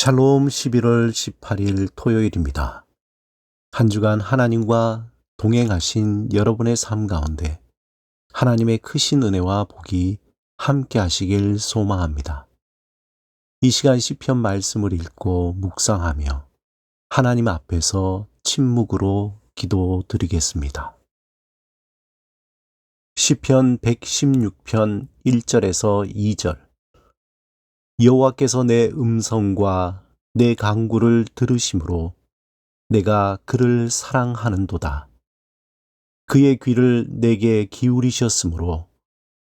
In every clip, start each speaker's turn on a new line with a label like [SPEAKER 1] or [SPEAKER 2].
[SPEAKER 1] 샬롬 11월 18일 토요일입니다. 한 주간 하나님과 동행하신 여러분의 삶 가운데 하나님의 크신 은혜와 복이 함께 하시길 소망합니다. 이 시간 시편 말씀을 읽고 묵상하며 하나님 앞에서 침묵으로 기도드리겠습니다. 시편 116편 1절에서 2절. 여호와께서 내 음성과 내 간구를 들으심으로 내가 그를 사랑하는도다. 그의 귀를 내게 기울이셨으므로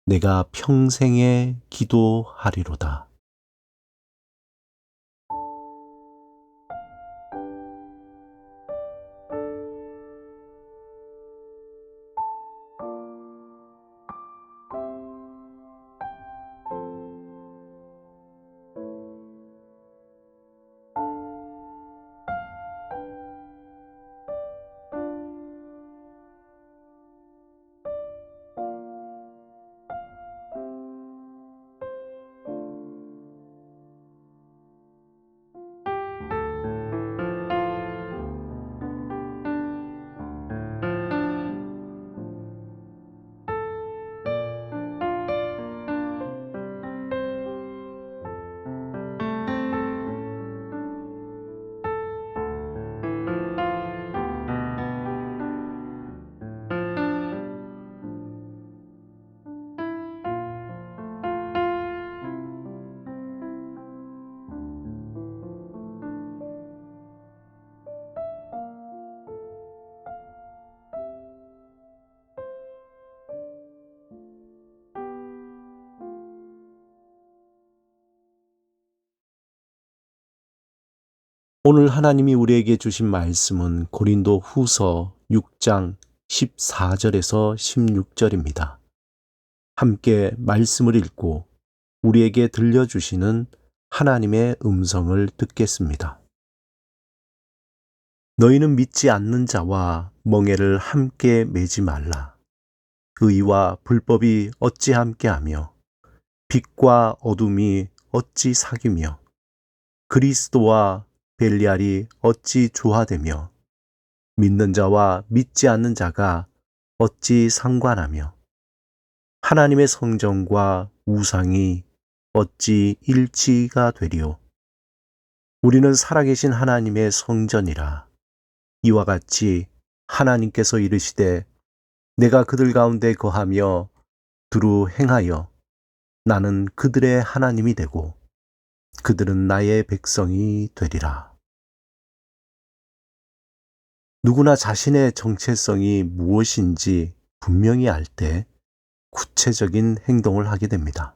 [SPEAKER 1] 내가 평생에 기도하리로다. 오늘 하나님이 우리에게 주신 말씀은 고린도 후서 6장 14절에서 16절입니다. 함께 말씀을 읽고 우리에게 들려주시는 하나님의 음성을 듣겠습니다. 너희는 믿지 않는 자와 멍에를 함께 매지 말라. 의와 불법이 어찌 함께하며 빛과 어둠이 어찌 사귀며 그리스도와 벨리알이 어찌 조화되며 믿는 자와 믿지 않는 자가 어찌 상관하며 하나님의 성전과 우상이 어찌 일치가 되리요. 우리는 살아계신 하나님의 성전이라. 이와 같이 하나님께서 이르시되 내가 그들 가운데 거하며 두루 행하여 나는 그들의 하나님이 되고 그들은 나의 백성이 되리라. 누구나 자신의 정체성이 무엇인지 분명히 알 때 구체적인 행동을 하게 됩니다.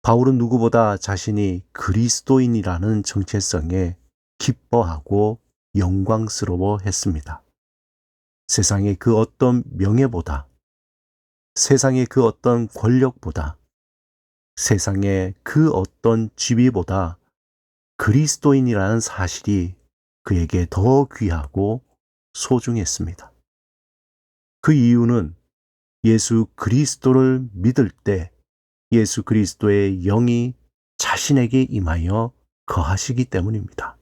[SPEAKER 1] 바울은 누구보다 자신이 그리스도인이라는 정체성에 기뻐하고 영광스러워 했습니다. 세상의 그 어떤 명예보다, 세상의 그 어떤 권력보다, 세상의 그 어떤 지위보다 그리스도인이라는 사실이 그에게 더 귀하고 소중했습니다. 그 이유는 예수 그리스도를 믿을 때 예수 그리스도의 영이 자신에게 임하여 거하시기 때문입니다.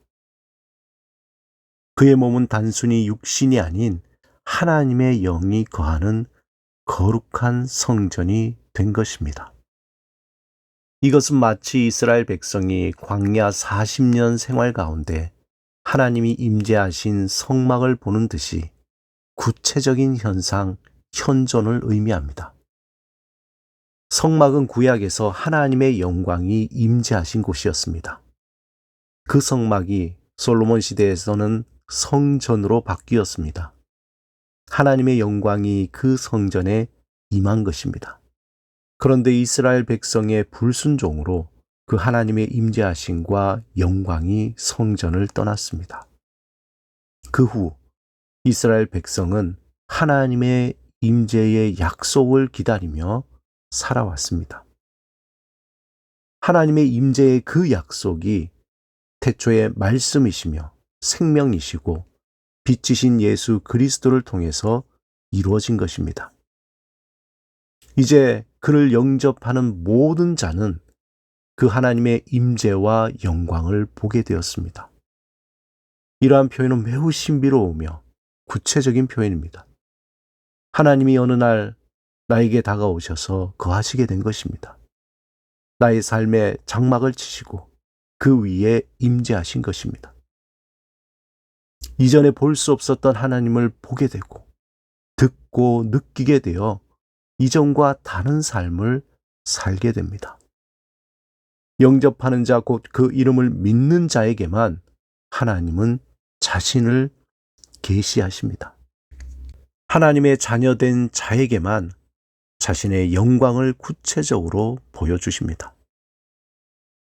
[SPEAKER 1] 그의 몸은 단순히 육신이 아닌 하나님의 영이 거하는 거룩한 성전이 된 것입니다. 이것은 마치 이스라엘 백성이 광야 40년 생활 가운데 하나님이 임재하신 성막을 보는 듯이 구체적인 현상, 현존을 의미합니다. 성막은 구약에서 하나님의 영광이 임재하신 곳이었습니다. 그 성막이 솔로몬 시대에서는 성전으로 바뀌었습니다. 하나님의 영광이 그 성전에 임한 것입니다. 그런데 이스라엘 백성의 불순종으로 그 하나님의 임재하심과 영광이 성전을 떠났습니다. 그 후 이스라엘 백성은 하나님의 임재의 약속을 기다리며 살아왔습니다. 하나님의 임재의 그 약속이 태초의 말씀이시며 생명이시고 빛이신 예수 그리스도를 통해서 이루어진 것입니다. 이제 그를 영접하는 모든 자는 그 하나님의 임재와 영광을 보게 되었습니다. 이러한 표현은 매우 신비로우며 구체적인 표현입니다. 하나님이 어느 날 나에게 다가오셔서 거하시게 된 것입니다. 나의 삶에 장막을 치시고 그 위에 임재하신 것입니다. 이전에 볼 수 없었던 하나님을 보게 되고 듣고 느끼게 되어 이전과 다른 삶을 살게 됩니다. 영접하는 자 곧 그 이름을 믿는 자에게만 하나님은 자신을 계시하십니다. 하나님의 자녀된 자에게만 자신의 영광을 구체적으로 보여주십니다.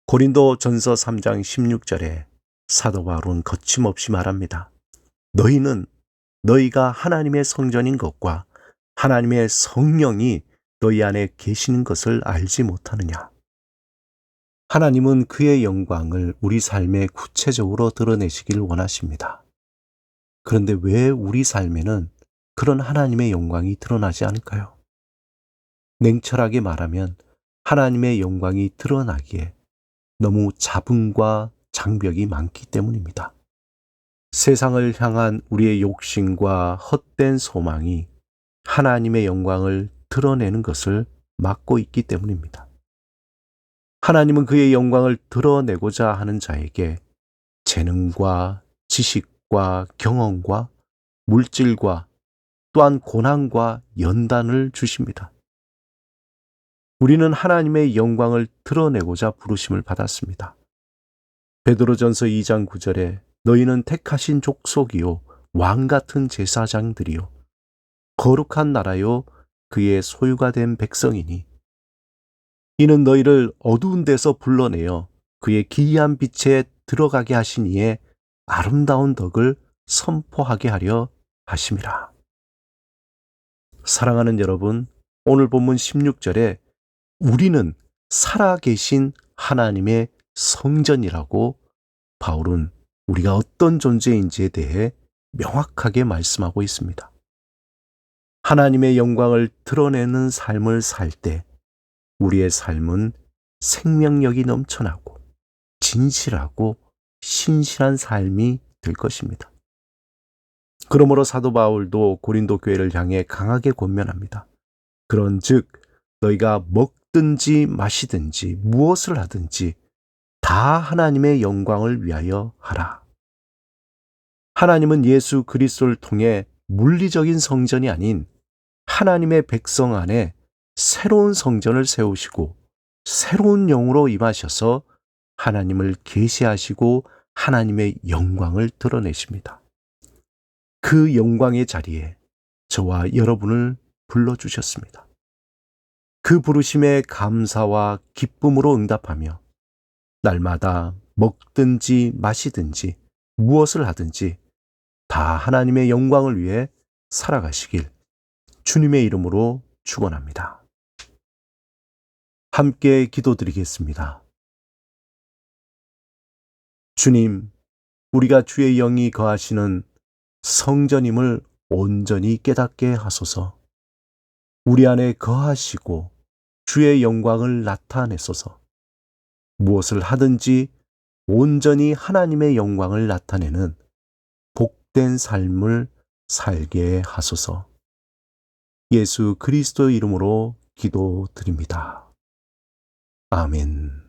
[SPEAKER 1] 고린도 전서 3장 16절에 사도 바울은 거침없이 말합니다. 너희는 너희가 하나님의 성전인 것과 하나님의 성령이 너희 안에 계시는 것을 알지 못하느냐. 하나님은 그의 영광을 우리 삶에 구체적으로 드러내시길 원하십니다. 그런데 왜 우리 삶에는 그런 하나님의 영광이 드러나지 않을까요? 냉철하게 말하면 하나님의 영광이 드러나기에 너무 잡음과 장벽이 많기 때문입니다. 세상을 향한 우리의 욕심과 헛된 소망이 하나님의 영광을 드러내는 것을 막고 있기 때문입니다. 하나님은 그의 영광을 드러내고자 하는 자에게 재능과 지식과 경험과 물질과 또한 고난과 연단을 주십니다. 우리는 하나님의 영광을 드러내고자 부르심을 받았습니다. 베드로전서 2장 9절에 너희는 택하신 족속이요 왕 같은 제사장들이요 거룩한 나라요 그의 소유가 된 백성이니 이는 너희를 어두운 데서 불러내어 그의 기이한 빛에 들어가게 하신 이의 아름다운 덕을 선포하게 하려 하심이라. 사랑하는 여러분, 오늘 본문 16절에 우리는 살아계신 하나님의 성전이라고 바울은 우리가 어떤 존재인지에 대해 명확하게 말씀하고 있습니다. 하나님의 영광을 드러내는 삶을 살 때 우리의 삶은 생명력이 넘쳐나고 진실하고 신실한 삶이 될 것입니다. 그러므로 사도 바울도 고린도 교회를 향해 강하게 권면합니다. 그런즉 너희가 먹든지 마시든지 무엇을 하든지 다 하나님의 영광을 위하여 하라. 하나님은 예수 그리스도를 통해 물리적인 성전이 아닌 하나님의 백성 안에 새로운 성전을 세우시고 새로운 영으로 임하셔서 하나님을 계시하시고 하나님의 영광을 드러내십니다. 그 영광의 자리에 저와 여러분을 불러주셨습니다. 그 부르심에 감사와 기쁨으로 응답하며 날마다 먹든지 마시든지 무엇을 하든지 다 하나님의 영광을 위해 살아가시길 주님의 이름으로 축원합니다. 함께 기도드리겠습니다. 주님, 우리가 주의 영이 거하시는 성전임을 온전히 깨닫게 하소서. 우리 안에 거하시고 주의 영광을 나타내소서. 무엇을 하든지 온전히 하나님의 영광을 나타내는 복된 삶을 살게 하소서. 예수 그리스도 이름으로 기도드립니다. 아멘.